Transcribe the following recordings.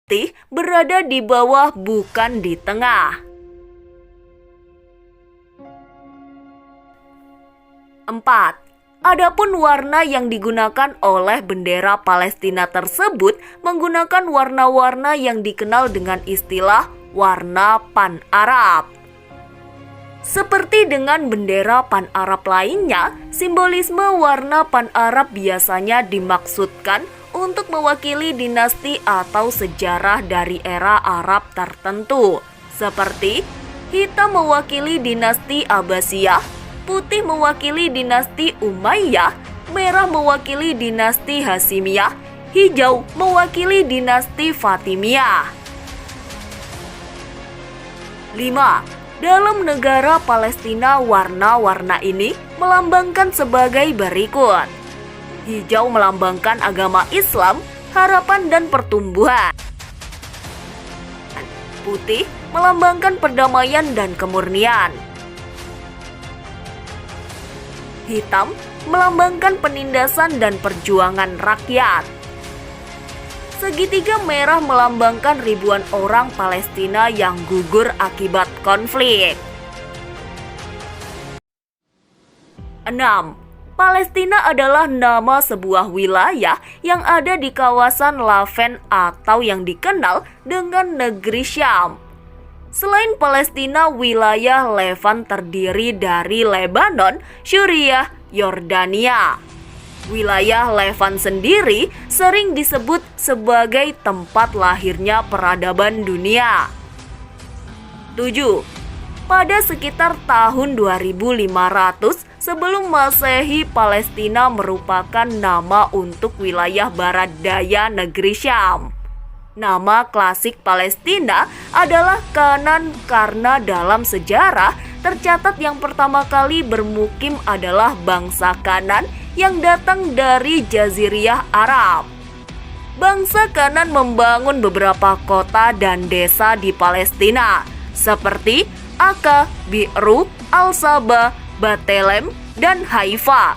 putih berada di bawah, bukan di tengah. 4. Adapun warna yang digunakan oleh bendera Palestina tersebut menggunakan warna-warna yang dikenal dengan istilah warna Pan-Arab. Seperti dengan bendera Pan-Arab lainnya, simbolisme warna Pan-Arab biasanya dimaksudkan untuk mewakili dinasti atau sejarah dari era Arab tertentu, seperti hitam mewakili dinasti Abbasiyah, putih mewakili dinasti Umayyah, merah mewakili dinasti Hasimiyah, hijau mewakili dinasti Fatimiyah. 5. Dalam negara Palestina, warna-warna ini melambangkan sebagai berikut. Hijau melambangkan agama Islam, harapan dan pertumbuhan. Putih melambangkan perdamaian dan kemurnian. Hitam melambangkan penindasan dan perjuangan rakyat. Segitiga merah melambangkan ribuan orang Palestina yang gugur akibat konflik. 6. Palestina adalah nama sebuah wilayah yang ada di kawasan Laven atau yang dikenal dengan negeri Syam. Selain Palestina, wilayah Levant terdiri dari Lebanon, Suriah, Yordania. Wilayah Levant sendiri sering disebut sebagai tempat lahirnya peradaban dunia. 7. Pada sekitar tahun 2500 sebelum Masehi, Palestina merupakan nama untuk wilayah barat daya negeri Syam. Nama klasik Palestina adalah Kanan karena dalam sejarah tercatat yang pertama kali bermukim adalah bangsa Kanan yang datang dari Jaziriyah Arab. Bangsa Kanan membangun beberapa kota dan desa di Palestina, seperti Akka, Bi'ru, Al-Saba, Batelem, dan Haifa.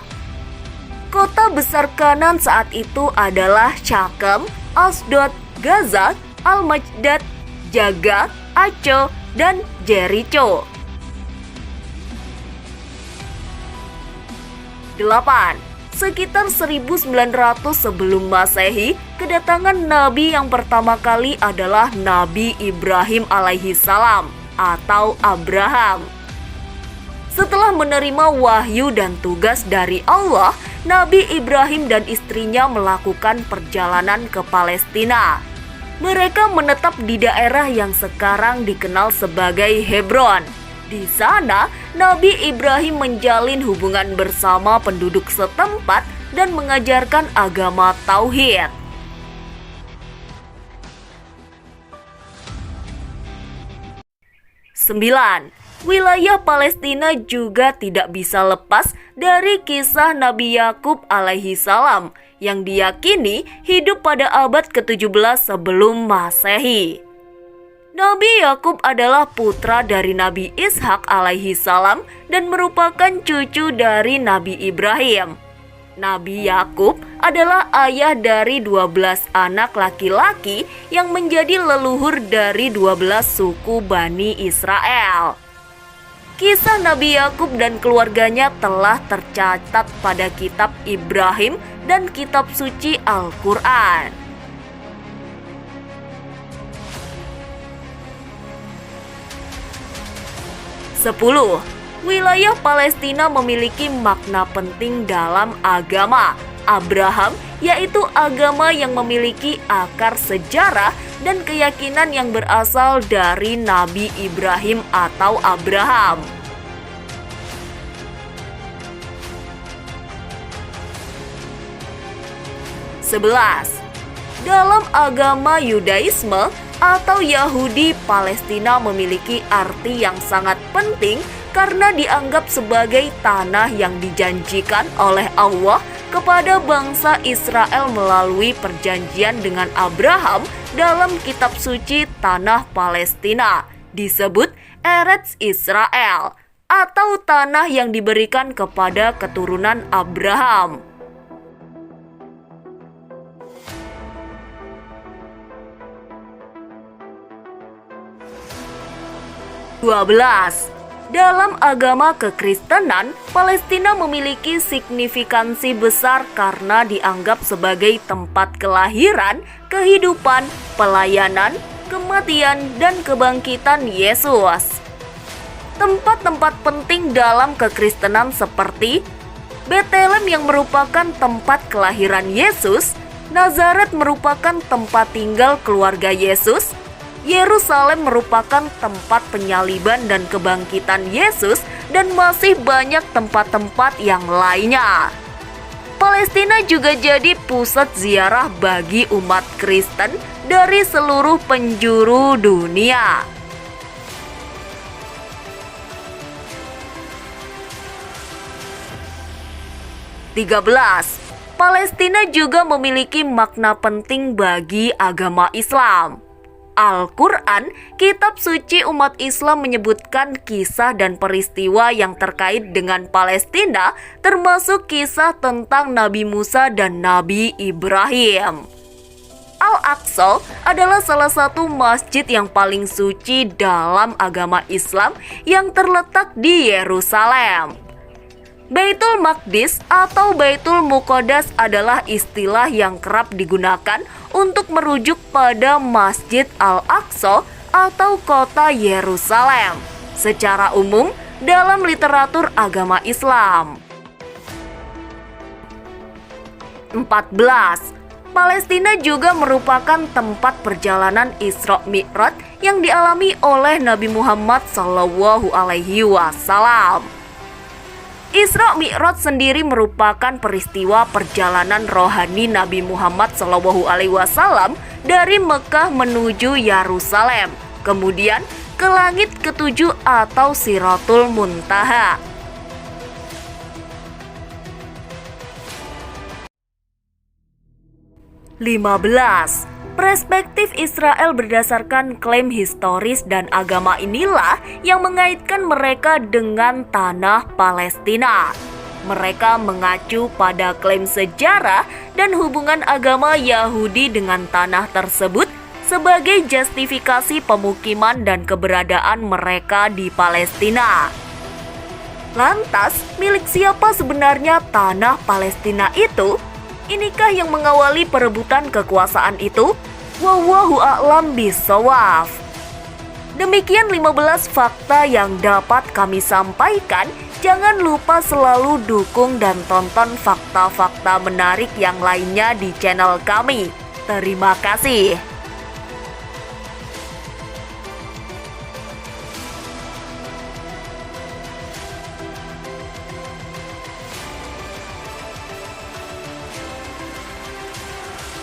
Kota besar Kanan saat itu adalah Syakhem, Asdod, Gaza, Al-Majdad, Jaga, Aco, dan Jericho. 8. Sekitar 1900 sebelum Masehi, kedatangan Nabi yang pertama kali adalah Nabi Ibrahim alaihi salam atau Abraham. Setelah menerima wahyu dan tugas dari Allah, Nabi Ibrahim dan istrinya melakukan perjalanan ke Palestina. Mereka menetap di daerah yang sekarang dikenal sebagai Hebron. Di sana, Nabi Ibrahim menjalin hubungan bersama penduduk setempat dan mengajarkan agama Tauhid. 9. Wilayah Palestina juga tidak bisa lepas dari kisah Nabi Yakub alaihi salam yang diyakini hidup pada abad ke-17 sebelum Masehi. Nabi Yakub adalah putra dari Nabi Ishak alaihi salam dan merupakan cucu dari Nabi Ibrahim. Nabi Yakub adalah ayah dari 12 anak laki-laki yang menjadi leluhur dari 12 suku Bani Israel. Kisah Nabi Yakub dan keluarganya telah tercatat pada kitab Ibrahim dan kitab suci Al-Quran. 10. Wilayah Palestina memiliki makna penting dalam agama Abraham, yaitu agama yang memiliki akar sejarah dan keyakinan yang berasal dari Nabi Ibrahim atau Abraham. 11. Dalam agama Yudaisme atau Yahudi, Palestina memiliki arti yang sangat penting karena dianggap sebagai tanah yang dijanjikan oleh Allah kepada bangsa Israel melalui perjanjian dengan Abraham dalam kitab suci Tanah Palestina, disebut Eretz Israel atau tanah yang diberikan kepada keturunan Abraham. 12. Dalam agama kekristenan, Palestina memiliki signifikansi besar karena dianggap sebagai tempat kelahiran, kehidupan, pelayanan, kematian, dan kebangkitan Yesus. Tempat-tempat penting dalam kekristenan seperti Betlehem yang merupakan tempat kelahiran Yesus, Nazaret merupakan tempat tinggal keluarga Yesus, Yerusalem merupakan tempat penyaliban dan kebangkitan Yesus, dan masih banyak tempat-tempat yang lainnya. Palestina juga jadi pusat ziarah bagi umat Kristen dari seluruh penjuru dunia. Palestina juga memiliki makna penting bagi agama Islam. Al-Quran, kitab suci umat Islam, menyebutkan kisah dan peristiwa yang terkait dengan Palestina, termasuk kisah tentang Nabi Musa dan Nabi Ibrahim. Al-Aqsa adalah salah satu masjid yang paling suci dalam agama Islam yang terletak di Yerusalem. Baitul Maqdis atau Baitul Muqaddas adalah istilah yang kerap digunakan untuk merujuk pada Masjid Al-Aqsa atau kota Yerusalem secara umum dalam literatur agama Islam. 14. Palestina juga merupakan tempat perjalanan Isra Mi'raj yang dialami oleh Nabi Muhammad SAW. Isra Mi'raj sendiri merupakan peristiwa perjalanan rohani Nabi Muhammad SAW dari Mekah menuju Yerusalem, kemudian ke langit ketujuh atau Siratul Muntaha. Perspektif Israel berdasarkan klaim historis dan agama inilah yang mengaitkan mereka dengan tanah Palestina. Mereka mengacu pada klaim sejarah dan hubungan agama Yahudi dengan tanah tersebut sebagai justifikasi pemukiman dan keberadaan mereka di Palestina. Lantas, milik siapa sebenarnya tanah Palestina itu? Inikah yang mengawali perebutan kekuasaan itu? Wallahu a'lam bishawab. Demikian 15 fakta yang dapat kami sampaikan. Jangan lupa selalu dukung dan tonton fakta-fakta menarik yang lainnya di channel kami. Terima kasih.